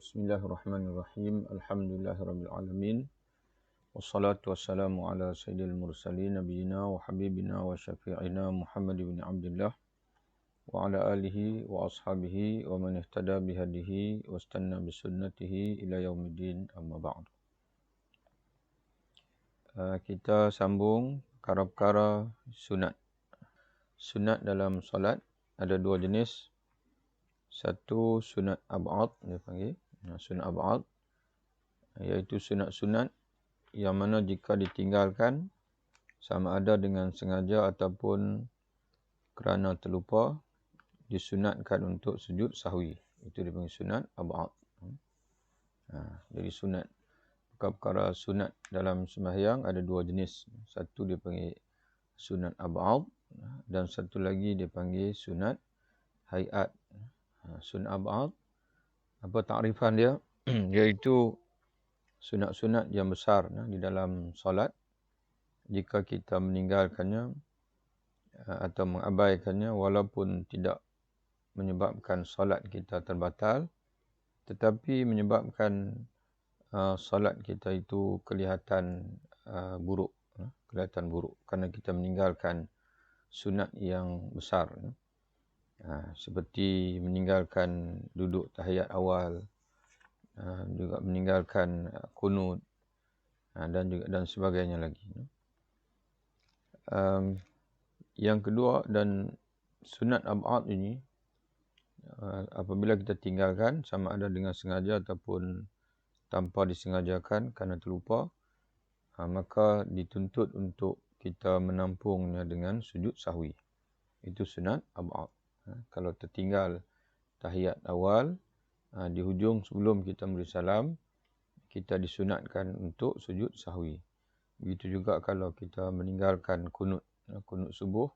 Bismillahirrahmanirrahim. Alhamdulillahirabbil alamin. Wassalatu wassalamu ala sayyidil mursalin nabiyina wa habibina wa syafi'ina Muhammad ibn Abdullah wa ala alihi wa ashabihi wa man ihtada bihadihi wa istanna bisunnatihi ila yaumiddin, amma ba'd. Kita sambung perkara-perkara sunat. Sunat dalam solat ada dua jenis. Satu sunat ab'ad, dia panggil sunat ab'ad, iaitu sunat-sunat yang mana jika ditinggalkan sama ada dengan sengaja ataupun kerana terlupa, disunatkan untuk sujud sahwi. Itu dipanggil sunat ab'ad. Jadi sunat, perkara sunat dalam sembahyang ada dua jenis. Satu dia panggil sunat ab'ad dan satu lagi dia panggil sunat hayat. Sunat ab'ad, apa takrifan dia? Iaitu sunat-sunat yang besar di dalam solat. Jika kita meninggalkannya atau mengabaikannya, walaupun tidak menyebabkan solat kita terbatal, tetapi menyebabkan solat kita itu kelihatan buruk. Kelihatan buruk kerana kita meninggalkan sunat yang besar. Seperti meninggalkan duduk tahiyat awal, juga meninggalkan kunut dan sebagainya lagi. Yang kedua, dan sunat ab'ad ini apabila kita tinggalkan sama ada dengan sengaja ataupun tanpa disengajakan kerana terlupa, maka dituntut untuk kita menampungnya dengan sujud sahwi. Itu sunat ab'ad. Kalau tertinggal tahiyat awal, di hujung sebelum kita beri salam, kita disunatkan untuk sujud sahwi. Begitu juga kalau kita meninggalkan kunut subuh,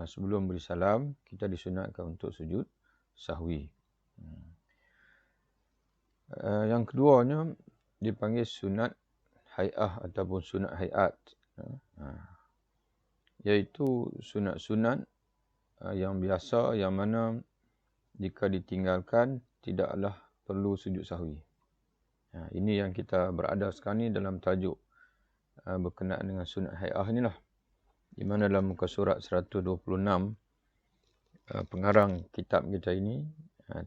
sebelum beri salam, kita disunatkan untuk sujud sahwi. Yang keduanya dipanggil sunat hay'ah ataupun sunat hayat. Iaitu sunat-sunat yang biasa, yang mana jika ditinggalkan tidaklah perlu sujud sahwi. Ini yang kita berada sekarang ni dalam tajuk berkenaan dengan sunat hay'ah inilah. Di mana dalam muka surat 126 pengarang kitab kita ini,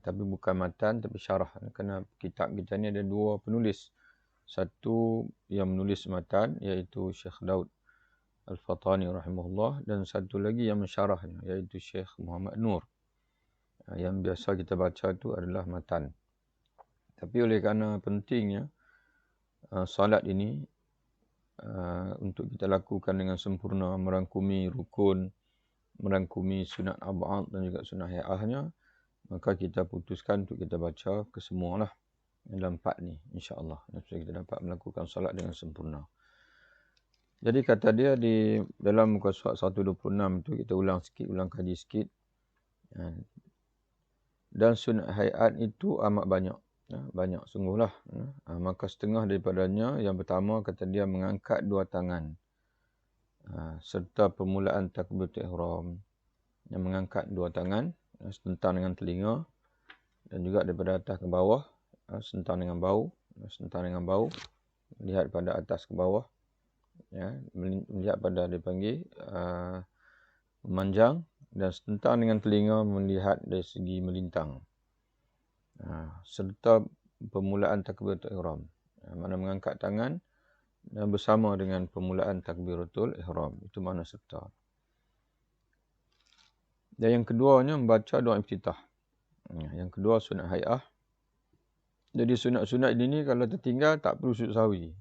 tapi bukan matan tapi syarah, kerana kitab kita ni ada dua penulis. Satu yang menulis matan iaitu Syekh Daud Al-Fatani rahimahullah, dan satu lagi yang mensyarahnya iaitu Syekh Muhammad Nur. Yang biasa kita baca itu adalah matan. Tapi oleh kerana pentingnya salat ini untuk kita lakukan dengan sempurna, merangkumi rukun, merangkumi sunat ab'ad dan juga sunat hay'ahnya, maka kita putuskan untuk kita baca kesemualah dalam 4 ni, insya-Allah, supaya kita dapat melakukan salat dengan sempurna. Jadi kata dia di dalam muka surat 126 itu, kita ulang kaji sikit. Dan sunat hayat itu amat banyak. Banyak sungguhlah. Maka setengah daripadanya, yang pertama kata dia mengangkat dua tangan. Serta permulaan takbiratul ihram. Yang mengangkat dua tangan, sentang dengan telinga. Dan juga daripada atas ke bawah, sentang dengan bau. Lihat pada atas ke bawah. Melihat pada dipanggil memanjang, dan sentang dengan telinga melihat dari segi melintang. Serta permulaan takbiratul ihram. Mana mengangkat tangan dan bersama dengan permulaan takbiratul ihram. Itu makna serta. Dan yang keduanya membaca doa iftitah. Yang kedua sunat hay'ah. Jadi sunat-sunat ini kalau tertinggal tak perlu sujud sahwi.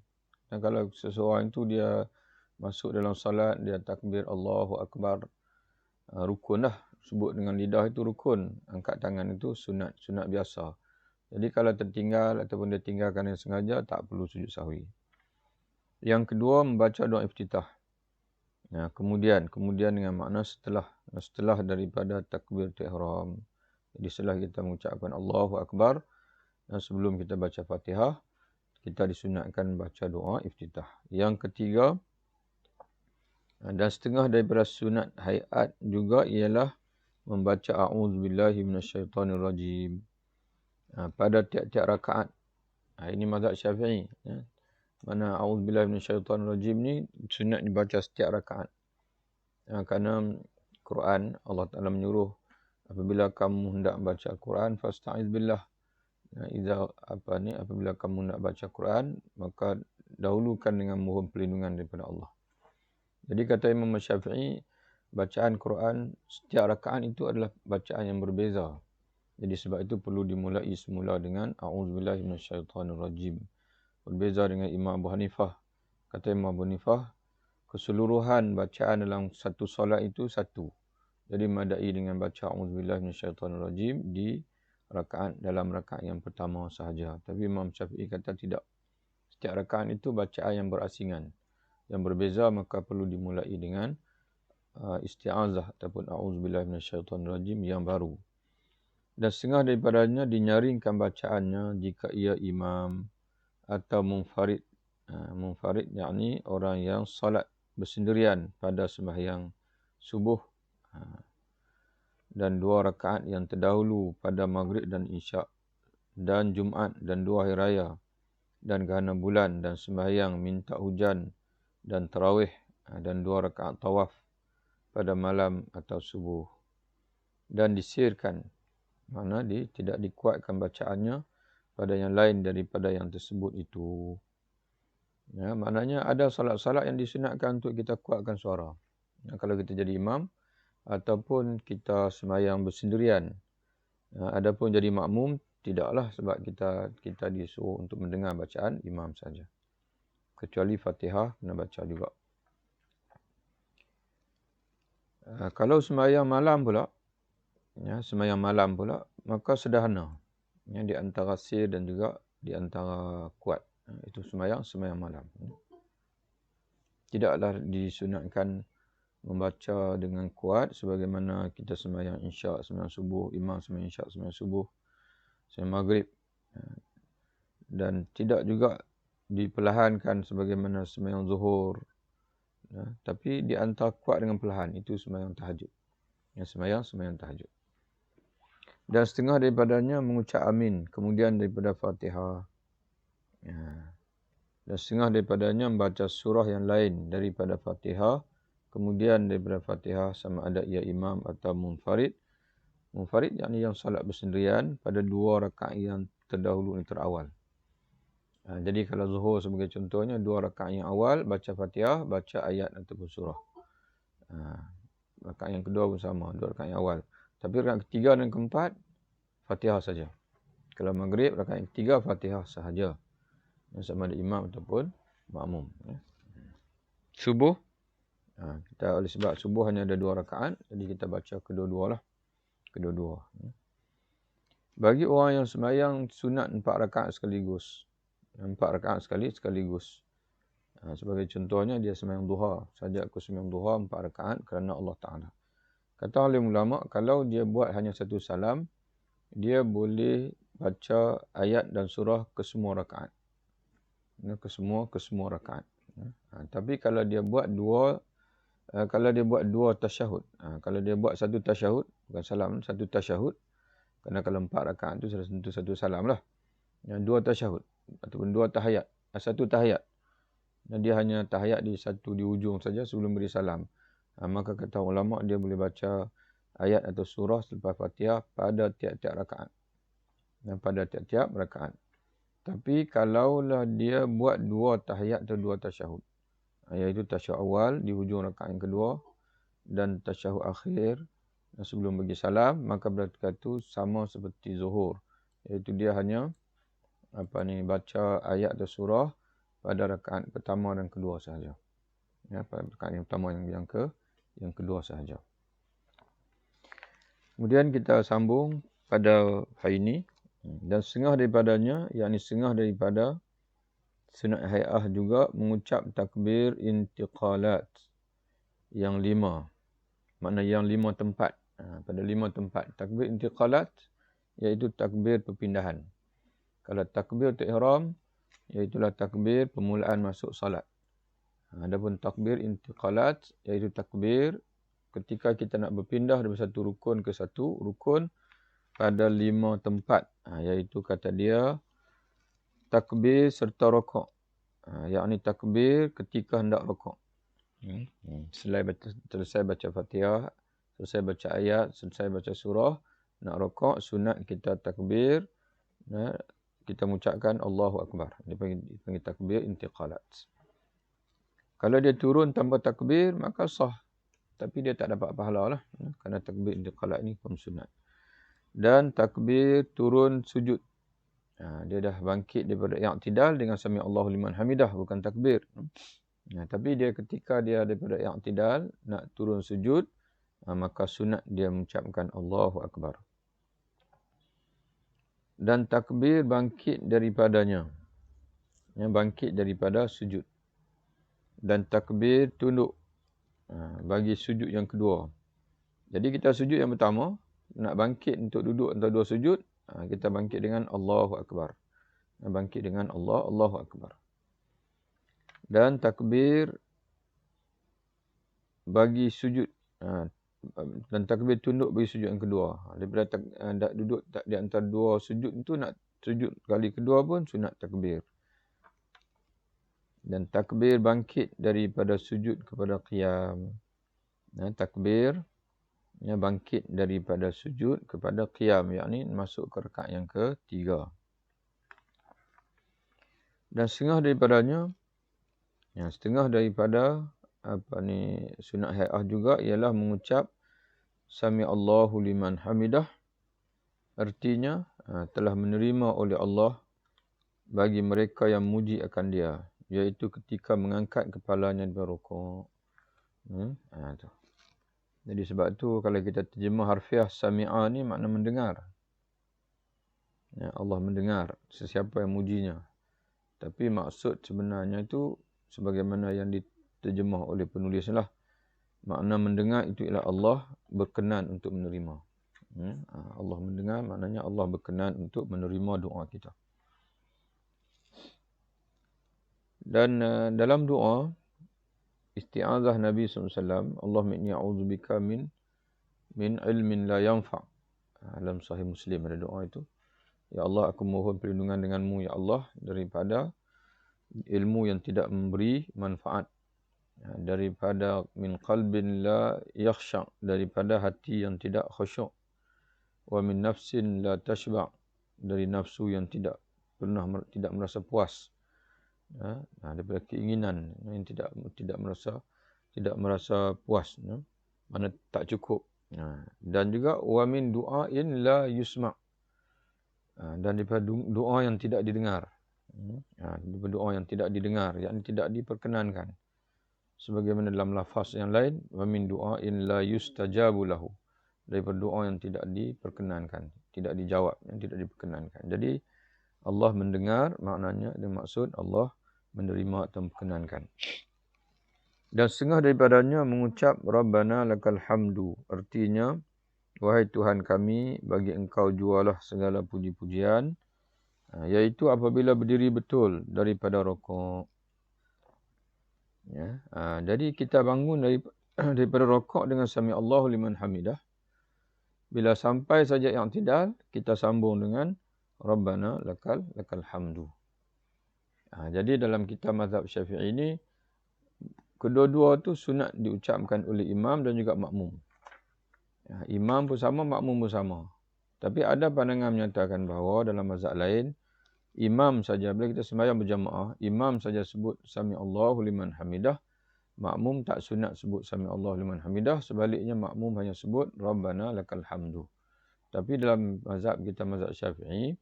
Dan kalau seseorang itu dia masuk dalam salat, dia takbir Allahu Akbar, rukun dah. Sebut dengan lidah itu rukun. Angkat tangan itu sunat biasa. Jadi kalau tertinggal ataupun dia tinggalkan dengan sengaja, tak perlu sujud sahwi. Yang kedua, membaca doa iftitah. Kemudian dengan makna setelah daripada takbiratul ihram. Jadi setelah kita mengucapkan Allahu Akbar, dan sebelum kita baca Fatihah, kita disunatkan baca doa iftitah. Yang ketiga, dan setengah daripada sunat hayat juga ialah membaca a'udzubillahi minasyaitonirrajim. pada tiap-tiap rakaat. Ini mazhab Syafi'i. Ya. Mana a'udzubillahi minasyaitonirrajim ni sunat dibaca setiap rakaat. Kerana Quran Allah Taala menyuruh apabila kamu hendak baca Quran fasta'iz billah. Apabila kamu nak baca Quran maka dahulukan dengan mohon perlindungan daripada Allah. Jadi kata Imam Syafi'i, bacaan Quran setiap rakaat itu adalah bacaan yang berbeza. Jadi sebab itu perlu dimulai semula dengan a'udzubillahi minasyaitonirrajim. Berbeza dengan Imam Abu Hanifah. Kata Imam Abu Hanifah, keseluruhan bacaan dalam satu solat itu satu. Jadi madai dengan baca a'udzubillahi minasyaitonirrajim di dalam rakaat yang pertama sahaja. Tapi Imam Syafi'i kata tidak. Setiap rakaat itu bacaan yang berasingan. Yang berbeza maka perlu dimulai dengan isti'azah ataupun a'udzubillahi minasyaitonirrajim yang baru. Dan setengah daripadanya dinyaringkan bacaannya jika ia imam atau munfarid. Munfarid yakni orang yang salat bersendirian pada sembahyang subuh dan 2 rakaat yang terdahulu pada maghrib dan isyak dan Jumaat dan 2 hari raya dan gerhana bulan dan sembahyang minta hujan dan tarawih dan 2 rakaat tawaf pada malam atau subuh. Dan disirkan, mana tidak dikuatkan bacaannya pada yang lain daripada yang tersebut itu. Ya, maknanya ada salat-salat yang disunatkan untuk kita kuatkan suara. Kalau kita jadi imam ataupun kita sembahyang bersendirian. Adapun jadi makmum tidaklah sebab kita disuruh untuk mendengar bacaan imam saja. Kecuali Fatihah kena baca juga. Kalau sembahyang malam pula, maka sederhana. Di antara sir dan juga di antara kuat. Itu sembahyang malam. Tidaklah disunatkan membaca dengan kuat sebagaimana kita sembahyang isyak, sembahyang subuh, imam sembahyang isyak, sembahyang subuh, sembahyang maghrib. Dan tidak juga diperlahankan sebagaimana sembahyang zuhur. Tapi di antara kuat dengan perlahan itu sembahyang tahajud. Sembahyang tahajud. Dan setengah daripadanya mengucap amin kemudian daripada Fatihah. Dan setengah daripadanya membaca surah yang lain daripada Fatihah. Kemudian daripada Fatihah sama ada ia imam atau munfarid. Munfarid yakni yang salat bersendirian pada 2 rakaat yang terdahulu yang terawal. Jadi kalau zuhur sebagai contohnya 2 rakaat yang awal baca Fatihah, baca ayat ataupun surah. Rakaat yang kedua pun sama, 2 rakaat yang awal. Tapi rakaat ketiga dan keempat Fatihah saja. Kalau maghrib rakaat yang ketiga Fatihah sahaja. Sama ada imam ataupun makmum. Subuh, kita oleh sebab subuh hanya ada 2 rakaat, jadi kita baca kedua-dua lah. Bagi orang yang sembahyang sunat 4 rakaat sekaligus. 4 rakaat sekaligus. Sebagai contohnya dia sembahyang duha. Saja aku sembahyang duha 4 rakaat kerana Allah Ta'ala. Kata alim ulama, kalau dia buat hanya 1 salam, dia boleh baca ayat dan surah ke semua rakaat. Ke semua rakaat. Tapi kalau dia buat 2 tasyahud. Kalau dia buat 1 tasyahud, bukan salam, 1 tasyahud. Kerana kalau 4 rakaat itu sudah tentu 1 salam lah. 2 tasyahud ataupun 2 tahiyat. 1 tahiyat. Dan dia hanya tahiyat di ujung saja sebelum beri salam. Maka kata ulama dia boleh baca ayat atau surah selepas Fatihah pada tiap-tiap rakaat. Tapi kalaulah dia buat 2 tahiyat atau 2 tasyahud. Iaitu tasyahud awal di hujung rakaat yang kedua dan tasyahud akhir sebelum bagi salam, maka berarti itu sama seperti zuhur. Iaitu dia hanya baca ayat atau surah pada rakaat pertama dan kedua sahaja. Pada rakaat yang pertama yang kedua sahaja. Kemudian kita sambung pada hari ini. Dan setengah daripadanya, yakni setengah daripada sunat hay'ah juga mengucap takbir intiqalat yang 5. Makna yang 5 tempat. Pada 5 tempat. Takbir intiqalat iaitu takbir perpindahan. Kalau takbir untuk ihram, iaitulah takbir permulaan masuk salat. Adapun takbir intiqalat iaitu takbir ketika kita nak berpindah dari satu rukun ke satu rukun pada 5 tempat. Iaitu kata dia takbir serta rokok. Yakni takbir ketika hendak rokok. Selesai baca Fatihah, selesai baca ayat, selesai baca surah, nak rokok, sunat kita takbir, kita mengucapkan Allahu Akbar. Dia panggil takbir intiqalat. Kalau dia turun tanpa takbir, maka sah. Tapi dia tak dapat pahala lah. Kerana takbir intiqalat ni pun sunat. Dan takbir turun sujud. Dia dah bangkit daripada i'tidal dengan sami Allahu liman hamidah, bukan takbir. Tapi dia ketika dia daripada i'tidal nak turun sujud, maka sunat dia mengucapkan Allahu Akbar. Dan takbir bangkit daripadanya. Bangkit daripada sujud. Dan takbir tunduk bagi sujud yang kedua. Jadi kita sujud yang pertama, nak bangkit untuk duduk antara dua sujud, kita bangkit dengan Allahu Akbar. Bangkit dengan Allahu Akbar. Dan takbir bagi sujud, dan takbir tunduk bagi sujud yang kedua. Daripada duduk di antara dua sujud itu, nak sujud kali kedua pun sunat takbir. Dan takbir bangkit daripada sujud kepada qiyam. Takbir bangkit daripada sujud kepada qiyam, yakni masuk ke rakaat yang ketiga. Dan setengah daripada sunat hai'ah juga ialah mengucap sami Allahu liman hamidah. Artinya telah menerima oleh Allah bagi mereka yang muji akan dia, iaitu ketika mengangkat kepalanya dari rukuk. Jadi sebab tu kalau kita terjemah harfiah sami'a ni makna mendengar. Allah mendengar sesiapa yang mujinya. Tapi maksud sebenarnya itu sebagaimana yang diterjemah oleh penulis lah. Makna mendengar itu ialah Allah berkenan untuk menerima. Allah mendengar maknanya Allah berkenan untuk menerima doa kita. Dan dalam doa isti'azah Nabi SAW, Allahumma inni a'udzubika min ilmin la yanfa'. Dalam Sahih Muslim ada doa itu. Ya Allah, aku mohon perlindungan denganmu, ya Allah, daripada ilmu yang tidak memberi manfaat. Daripada min qalbin la yakhsha', daripada hati yang tidak khusyuk. Wa min nafsin la tashba', dari nafsu yang tidak merasa puas. Daripada keinginan yang tidak merasa puas, mana tak cukup. Dan juga wa min du'ain la yusma', dan daripada doa yang tidak didengar. Daripada doa yang tidak didengar, yakni tidak diperkenankan. Sebagaimana dalam lafaz yang lain, wa min du'ain la yustajabu lahu, daripada doa yang tidak diperkenankan, tidak dijawab, yang tidak diperkenankan. Jadi Allah mendengar, maknanya dia maksud Allah menerima atau memperkenankan. Dan setengah daripadanya mengucap Rabbana lakal hamdu, artinya wahai Tuhan kami, bagi engkau jualah segala puji-pujian, iaitu apabila berdiri betul daripada rokok. Jadi kita bangun daripada rokok dengan sami Allahu liman hamidah. Bila sampai saja i'tidal, kita sambung dengan Rabbana lakal hamdu. Jadi dalam kitab mazhab Syafi'i ini, kedua-dua tu sunat diucapkan oleh imam dan juga makmum. Imam pun sama, makmum pun sama. Tapi ada pandangan menyatakan bahawa dalam mazhab lain, imam saja, bila kita sembahyang berjamaah, imam saja sebut sami Allahu liman hamidah, makmum tak sunat sebut sami Allahu liman hamidah, sebaliknya makmum hanya sebut Rabbana lakal hamdu. Tapi dalam mazhab kita, mazhab Syafi'i,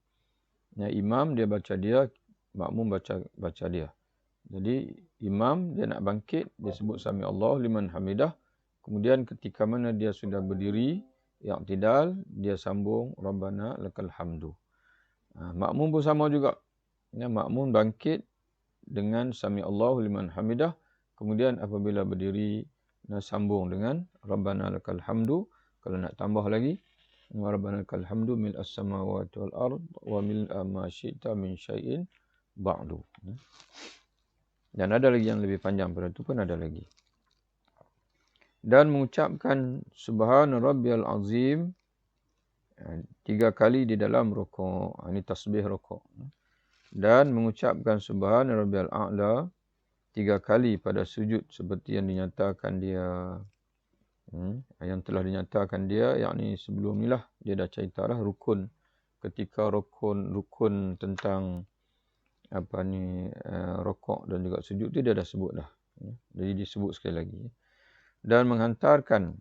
imam dia baca dia, makmum baca dia. Jadi imam dia nak bangkit, dia sebut sami Allahu liman hamidah. Kemudian ketika mana dia sudah berdiri, i'tidal, dia sambung Rabbana lakal hamdu. Makmum pun sama juga. Makmum bangkit dengan sami Allahu liman hamidah. Kemudian apabila berdiri, sambung dengan Rabbana lakal hamdu. Kalau nak tambah lagi, Rabbana lakal hamdu mil as-samawati wal ard wa mil ma syi'ta min syai'in ba'du. Dan ada lagi yang lebih panjang pada itu pun ada lagi. Dan mengucapkan Subhana Rabbiyal Azim, 3 kali di dalam rukuk. Ini tasbih rukuk. Dan mengucapkan subhana rabbiyal a'la 3 kali pada sujud seperti yang dinyatakan dia. Yang telah dinyatakan dia, yakni sebelum ni lah dia dah cerita lah rukun. Ketika rukun tentang rokok dan juga sujud tu dia dah sebut dah. Jadi disebut sekali lagi. Dan menghantarkan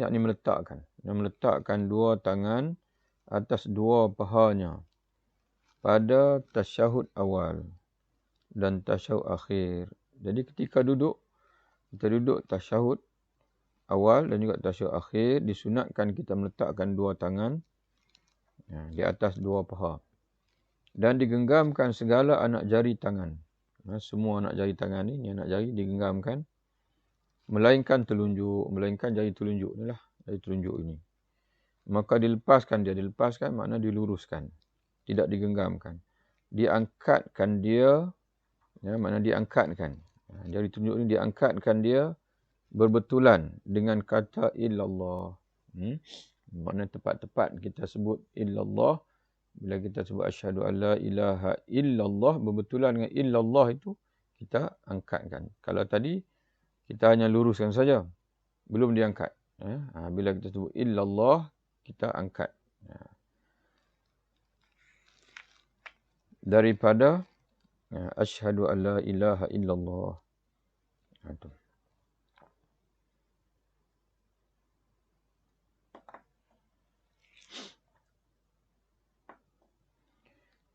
yakni meletakkan. Yang meletakkan 2 tangan atas 2 pahanya pada tasyahud awal dan tasyahud akhir. Jadi ketika duduk, kita duduk tasyahud awal dan juga tasyahud akhir, disunatkan kita meletakkan 2 tangan di atas 2 paha. Dan digenggamkan segala anak jari tangan. Semua anak jari tangan ni anak jari digenggamkan. Melainkan jari telunjuk ni lah. Jari telunjuk ini. Maka dilepaskan makna diluruskan. Tidak digenggamkan. Diangkatkan dia, makna diangkatkan. Jari telunjuk ni diangkatkan dia berbetulan dengan kata illallah. Makna tepat-tepat kita sebut illallah. Bila kita sebut asyhadu an la ilaha illallah, berbetulan dengan illallah itu, kita angkatkan. Kalau tadi, kita hanya luruskan saja. Belum diangkat. Bila kita sebut illallah, kita angkat. Daripada asyhadu an la ilaha illallah. Itu.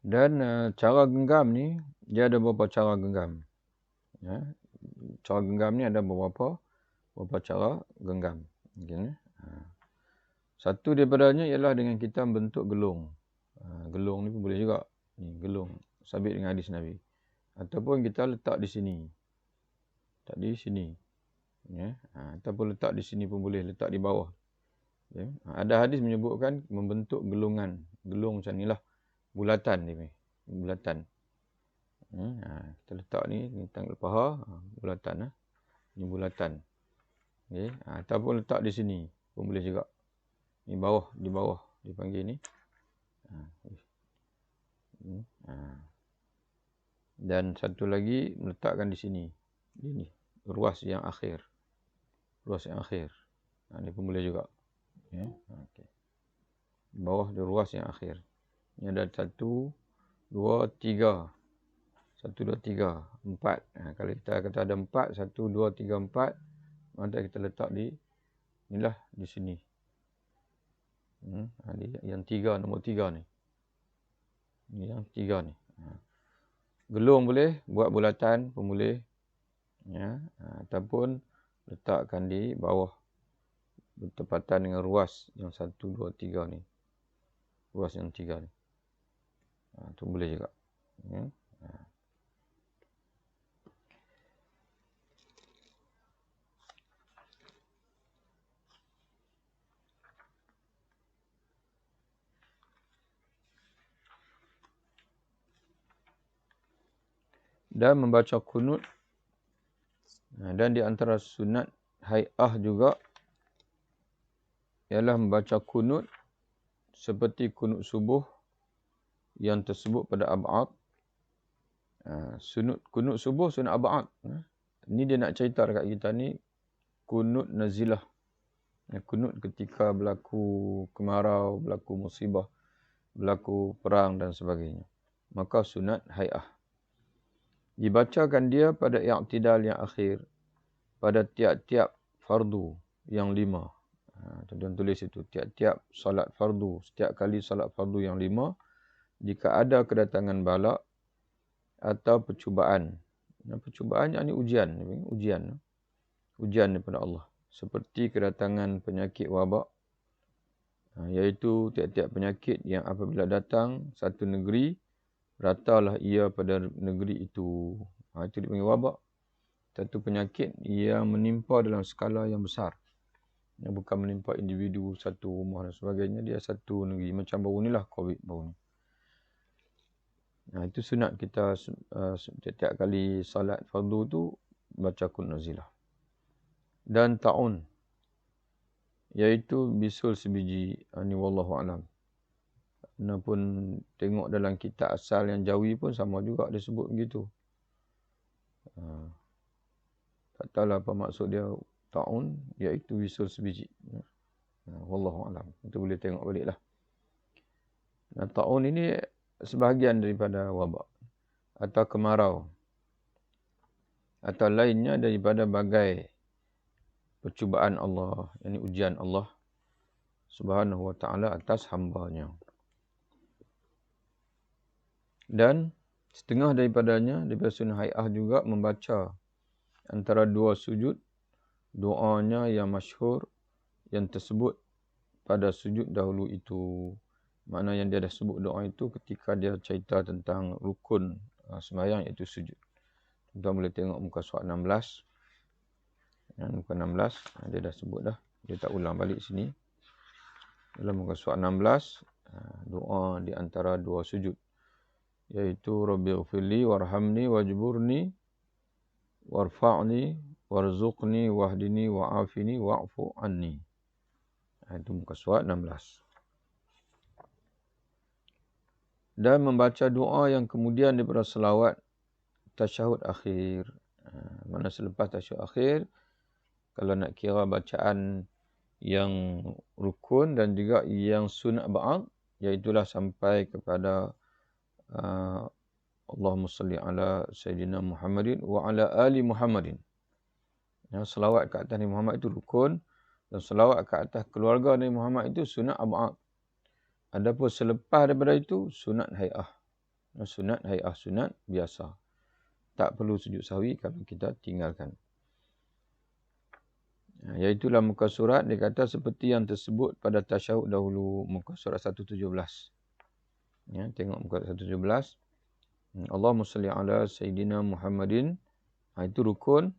Dan cara genggam ni, dia ada beberapa cara genggam. Cara genggam ni ada beberapa cara genggam. Okay. Satu daripadanya ialah dengan kita bentuk gelung. Gelung ni pun boleh juga. Ni, gelung. Sabit dengan hadis Nabi. Ataupun kita letak di sini. Letak di sini. Ataupun letak di sini pun boleh. Letak di bawah. Okay. Ada hadis menyebutkan membentuk gelungan. Gelung macam ni lah. Bulatan ni. Bulatan. Kita letak ni tanggal paha. Bulatan. Ni bulatan. Okay. Ataupun letak di sini. Pun boleh juga. Ni bawah. Di bawah. Dipanggil ni. Dan satu lagi meletakkan di sini. Ini. Ruas yang akhir. Ruas yang akhir. Ni pun boleh juga. Okay. Di bawah di ruas yang akhir. Ini ada 1, 2, 3. 1, 2, 3. 4. Kalau kita kata ada 4. 1, 2, 3, 4. Maka kita letak di inilah di sini. Yang 3, nombor 3 ni. Ini yang 3 ni. Gelung boleh. Buat bulatan pun boleh. Ataupun letakkan di bawah. Bertepatan dengan ruas yang 1, 2, 3 ni. Ruas yang 3 ni. Itu boleh juga. Dan membaca kunut. Dan di antara sunat hai'ah juga ialah membaca kunut seperti kunut subuh yang tersebut pada ab'ad. Kunut subuh sunat ab'ad. Ini dia nak cerita dekat kita ni kunut nazilah. Kunut ketika berlaku kemarau, berlaku musibah, berlaku perang dan sebagainya. Maka sunat hai'ah. Dibacakan dia pada i'tidal yang akhir. Pada tiap-tiap fardu yang 5. Tuan tulis itu. Tiap-tiap salat fardu. Setiap kali salat fardu yang 5. Jika ada kedatangan bala atau percubaan. Percubaan yang ini ujian. Ujian daripada Allah. Seperti kedatangan penyakit wabak. Iaitu tiap-tiap penyakit yang apabila datang satu negeri. Ratalah ia pada negeri itu. Itu dipanggil wabak. Satu penyakit yang menimpa dalam skala yang besar. Yang bukan menimpa individu, satu rumah dan sebagainya. Dia satu negeri. Macam baru ni lah COVID baru ni. Itu sunat kita setiap kali salat fardu tu baca kunut nazilah. Dan ta'un. iaitu bisul sebiji. Ini wallahu alam. Ana pun tengok dalam kitab asal yang Jawi pun sama juga dia sebut begitu. Tak tahulah apa maksud dia ta'un, iaitu bisul sebiji. Wallahu alam. Itu boleh tengok baliklah. Nah, ta'un ini sebahagian daripada wabak atau kemarau atau lainnya daripada bagai percubaan Allah, yakni ujian Allah Subhanahu wa taala atas hamba-Nya. Dan setengah daripadanya daripada sunnah hai'ah juga membaca antara dua sujud doanya yang masyhur yang tersebut pada sujud dahulu itu. Makna yang dia dah sebut doa itu ketika dia cerita tentang rukun sembahyang iaitu sujud. Tuan boleh tengok muka surat 16. Muka 16 dia dah sebut dah. Dia tak ulang balik sini. Dalam muka surat 16 doa di antara dua sujud iaitu Rabbighfirli warhamni wajburni warfa'ni warzuqni wahdini wa'afini wa'fu anni. Itu muka surat 16. Dan membaca doa yang kemudian daripada selawat tasyahud akhir. Mana selepas tasyahud akhir, kalau nak kira bacaan yang rukun dan juga yang sunat ba'ad, iaitulah sampai kepada Allahumma salli ala Sayyidina Muhammadin wa ala ali Muhammadin. Selawat ke atas Nabi Muhammad itu rukun dan selawat ke atas keluarga Nabi Muhammad itu sunat ba'ad. Adapun selepas daripada itu sunat hai'ah. Sunat hai'ah, sunat biasa. Tak perlu sujud sahwi kalau kita tinggalkan. Iaitulah muka surat dia kata seperti yang tersebut pada tasyahud dahulu, muka surat 117. Ya, tengok muka 117. Allahumma salli ala Sayyidina Muhammadin. Itu rukun.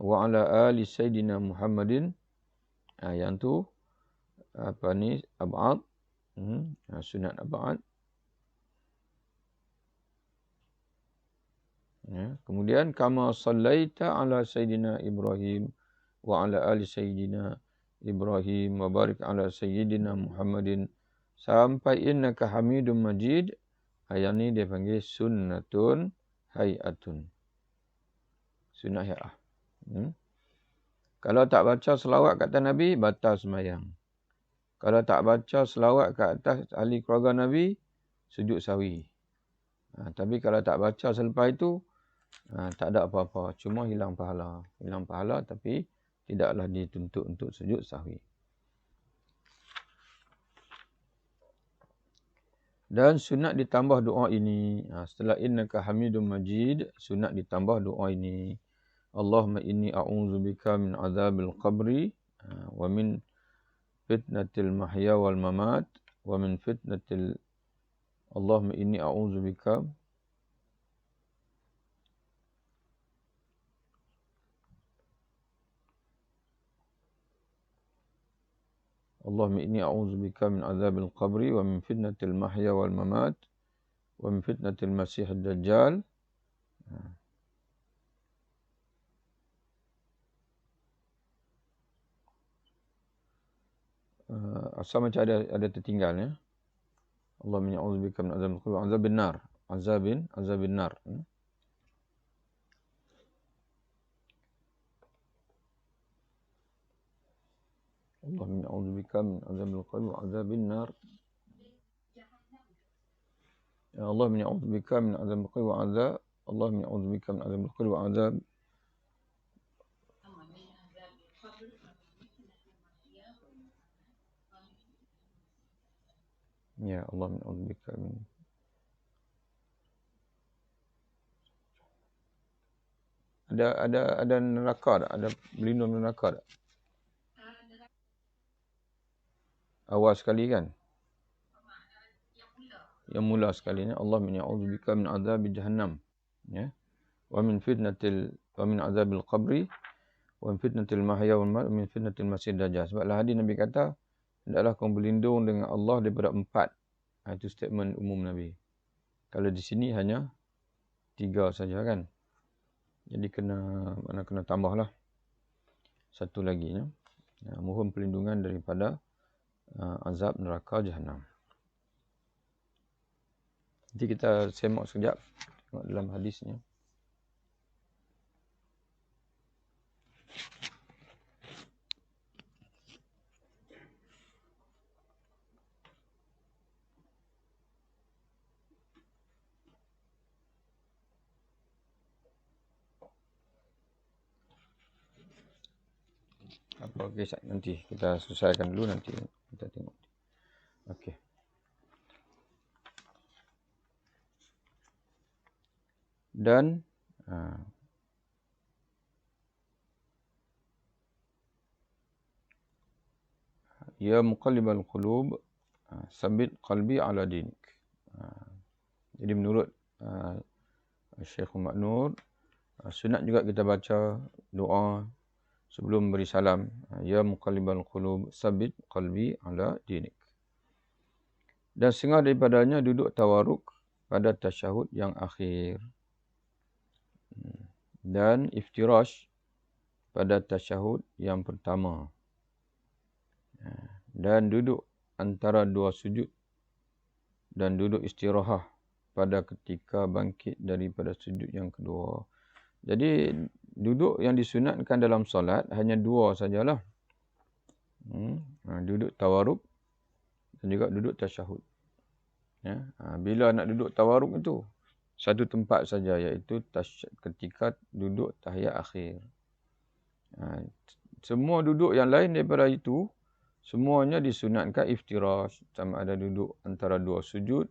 Wa ala ali Sayyidina Muhammadin. Yang tu apa ni? Ab'ad. Sunat ab'ad. Ya. Kemudian kama sallaita ala Sayyidina Ibrahim wa ala ali Sayyidina Ibrahim wa barik ala Sayyidina Muhammadin sampai innaka Hamidum Majid. Ayat ni dia panggil sunnatun hay'atun. Sunnah hay'ah. Kalau tak baca selawat kat atas Nabi, batal sembahyang. Kalau tak baca selawat kat atas ahli keluarga Nabi, sujud sahwi. Tapi kalau tak baca selepas itu, tak ada apa-apa. Cuma hilang pahala. Hilang pahala tapi tidaklah dituntut untuk sujud sahwi. Dan sunat ditambah doa ini. Setelah innaka Hamidum Majid, sunat ditambah doa ini. Allahumma inni a'udzubika min azabil qabri wa min fitnatil mahya wal mamat wa min fitnatil Allahumma inni a'udzubika Allahumma inni a'udzubika min azabil qabri wa min fitnatil mahya wal mamat wa min fitnatil masihid dajjal. Asal macam ada tertinggal ya. Allahumma inni a'udzubika min azabil qabri wa azabin nar. Azabin nar. Allahumma inni a'udzubika min azabil qabri wa azabin nar. Ya Allahumma inni a'udzubika min azabil qabri wa azab. Allahumma inni a'udzubika min azabil qabri wa azab. Ya Allah min a'udzubika min Ada neraka tak? Ada berlindung neraka tak? Awal sekali kan? Yang mula sekali ni Allah min a'udzubika min azabi jahannam. Ya. Wa min azabil qabri wa min fitnatil mahya wal mamat wa min fitnatil masih dajjal. Sebablah hadis Nabi kata hendaklah kamu berlindung dengan Allah daripada 4. Itu statement umum Nabi. Kalau di sini hanya 3 saja kan. Jadi kena tambahlah satu lagi ya. Mohon perlindungan daripada azab neraka Jahannam. Nanti kita semak sekejap tengok dalam hadisnya. Apa okey, nanti kita selesaikan dulu, nanti kita tengok. Okey. Dan ya muqallibal qulub sabit qalbi ala dinik. Jadi menurut Syekh Muhammad Nur, sunat juga kita baca doa sebelum beri salam, ya muqallibal qulub sabit qalbi ala dinik. Dan setengah daripadanya duduk tawaruk pada tasyahud yang akhir. Dan iftirash pada tasyahud yang pertama. Dan duduk antara dua sujud. Dan duduk istirahat pada ketika bangkit daripada sujud yang kedua. Jadi duduk yang disunatkan dalam solat hanya dua sajalah. Duduk tawaruk dan juga duduk tasyahud. Bila nak duduk tawaruk itu satu tempat saja, iaitu ketika duduk tahiyat akhir. Semua duduk yang lain daripada itu semuanya disunatkan iftirash, sama ada duduk antara dua sujud,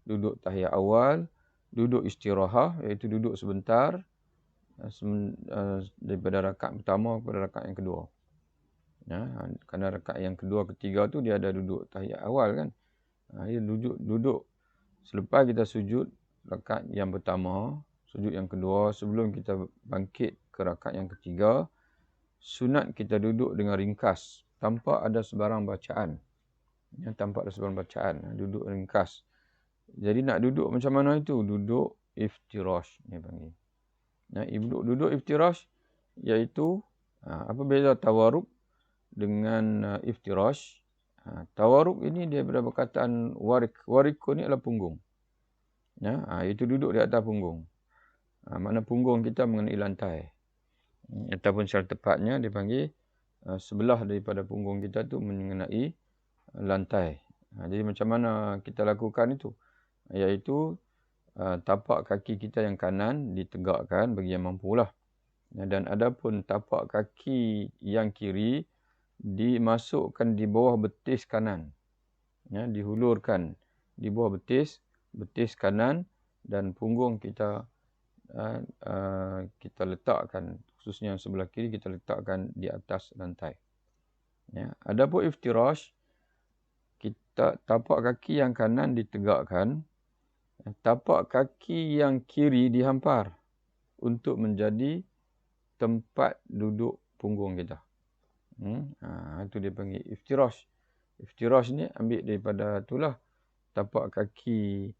duduk tahiyat awal, duduk istirahat iaitu duduk sebentar daripada rakaat pertama kepada rakaat yang kedua. Kerana rakaat yang kedua, ketiga tu dia ada duduk tahiyat awal kan. Dia duduk selepas kita sujud rakaat yang pertama, sujud yang kedua, sebelum kita bangkit ke rakaat yang ketiga, sunat kita duduk dengan ringkas tanpa ada sebarang bacaan. Tanpa ada sebarang bacaan, duduk ringkas. Jadi nak duduk macam mana itu? Duduk iftirash dia panggil. Duduk iftirash iaitu apa beza tawaruk dengan iftirash? Tawaruk ini dia daripada perkataan warik. Wariku ni adalah punggung. Itu duduk di atas punggung. Mana punggung kita mengenai lantai. Ataupun secara tepatnya dipanggil sebelah daripada punggung kita tu mengenai lantai. Jadi macam mana kita lakukan itu? Iaitu tapak kaki kita yang kanan ditegakkan bagi yang mampulah. Dan adapun tapak kaki yang kiri dimasukkan di bawah betis kanan. Dihulurkan di bawah betis kanan, dan punggung kita kita letakkan, khususnya yang sebelah kiri kita letakkan di atas lantai. Adapun iftirash, kita tapak kaki yang kanan ditegakkan, tapak kaki yang kiri dihampar untuk menjadi tempat duduk punggung kita. Itu dia panggil iftirash. Iftirash ni ambil daripada itulah, tapak kaki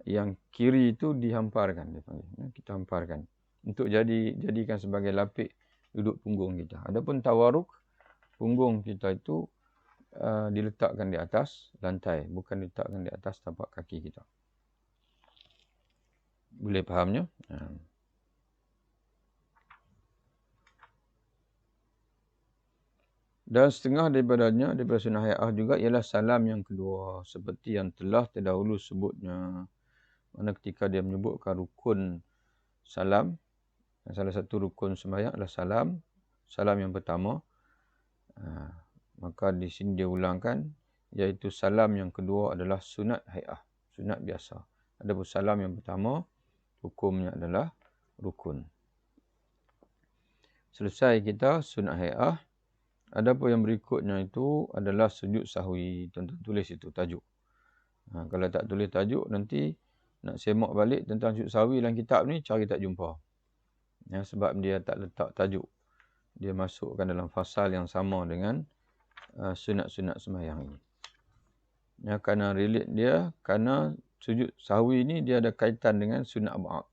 yang kiri itu dihamparkan, dia panggil. Kita hamparkan untuk jadikan sebagai lapik duduk punggung kita. Adapun tawaruk, punggung kita itu diletakkan di atas lantai, bukan diletakkan di atas tapak kaki kita. Boleh fahamnya? Dan setengah daripadanya, daripada sunnah hay'ah juga, ialah salam yang kedua. Seperti yang telah terdahulu sebutnya. Mana ketika dia menyebutkan rukun salam, salah satu rukun sembahyang adalah salam. Salam yang pertama. Maka di sini dia ulangkan, iaitu salam yang kedua adalah sunat hay'ah. Sunat biasa. Adapun salam yang pertama, hukumnya adalah rukun. Selesai kita sunat hay'ah. Adapun yang berikutnya itu adalah sujud sahwi. Tuan-tuan tulis itu tajuk. Kalau tak tulis tajuk, nanti nak semak balik tentang sujud sahwi dalam kitab ni, cari tak jumpa. Sebab dia tak letak tajuk. Dia masukkan dalam fasal yang sama dengan sunat-sunat sembahyang ini. Kerana relate dia, kerana sujud sahwi ni dia ada kaitan dengan sunat ab'ad.